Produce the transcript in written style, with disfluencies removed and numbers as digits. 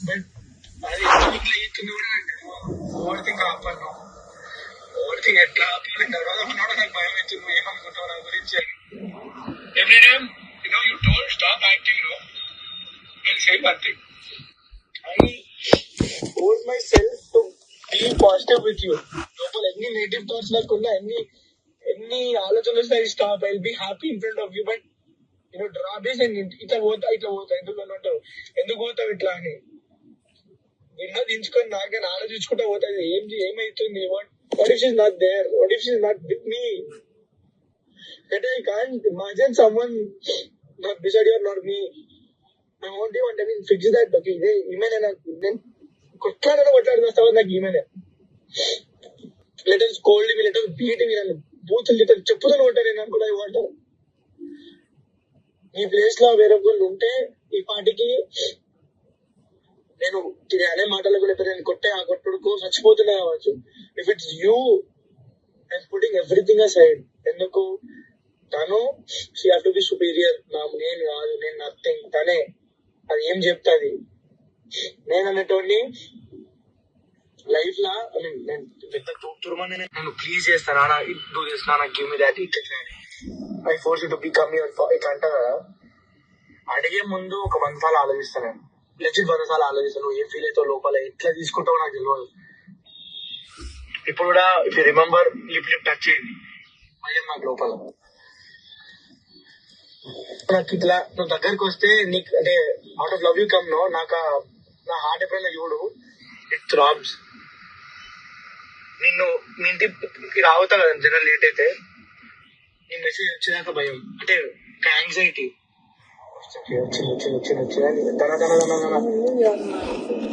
But అది ఇట్లా ఇస్తుంది కూడా ఓవర్ థింక్ ఆపను. ఓవర్ థింక్ ఎట్లా ఆపాలి తర్వాత ఉన్నాడు నాకు భయం అవుతుంది. నువ్వు ఏమనుకుంటావు నా గురించి? Every time you told stop acting, I'll say one thing. I told myself to be positive with you. లోపల ఎన్ని నెగిటివ్ థాట్స్ లేకున్నా ఎన్ని ఆలోచనలు వస్తాయి, stop, I be happy in front of you. But draw this and ఇట్లా పోతా ఎందుకు అన్నట్టు, ఎందుకు పోతావు ఇట్లా అని నిన్న దించుకొని నాకని ఆలోచించుకుంటా పోతుంది. ఏమైతుంది, what if she's not there, what if she's not with me, that I can't imagine someone not beside you or not me. I won't even fix that. Okay, ఈమెనే నాకు నేను కొట్లాడుతూ నాకు ఈమెనే. లెటర్స్ కోల్డ్ మీ, లెటర్ బీట్ మీ, నన్ను బూతులు తిట్టారు, చెప్పుతూనే ఉంటారు. నేను కూడా ఇవ్వంటారు. ఈ ప్లేస్ లో వేరే వాళ్ళు ఉంటే ఈ పాటికి నేను అనే మాటలకు లేకపోతే నేను కొట్టే ఆ కొట్టుడుకు చచ్చిపోతున్నా కావచ్చు. If it's you I'm putting everything aside. ఎందుకు తను she have to be superior, నేను కాదు, నేను నథింగ్, తనే అది ఏం చెప్తాది. నేను అనేటోడిని లైఫ్ లా నేను పెద్ద తురుమని నేను ప్లీజ్ చేస్తాను, డూ దిస్ నా, గివ్ మీ దాట్, ఇట్లా I force you to become your, ఇట్లా అంటా కదా. అడిగే ముందు ఒక 100 సార్లు ఆలోచిస్తాను. నేను లెజిట్ 100 సార్లు ఆలోచిస్తాను. నువ్వు ఏం ఫీల్ అవుతావు లోపల, ఎట్లా తీసుకుంటావు నాకు తెలియదు. ఇప్పుడు కూడా if you remember lip touch అయింది భయం నాకు లోపల. నాకు ఇట్లా నువ్వు దగ్గరకు వస్తే నీకు అంటే out of love you come నాకు నా హార్ట్ ఎప్పుడైనా చూడు ఇట్ థ్రాబ్స్. నిన్ను మీ ఇంటికి రావుతా కదా జనరల్ లేట్ అయితే, నీ మెసేజ్ వచ్చేదాకా భయం, అంటే యాంగ్జైటీ. వచ్చింది తన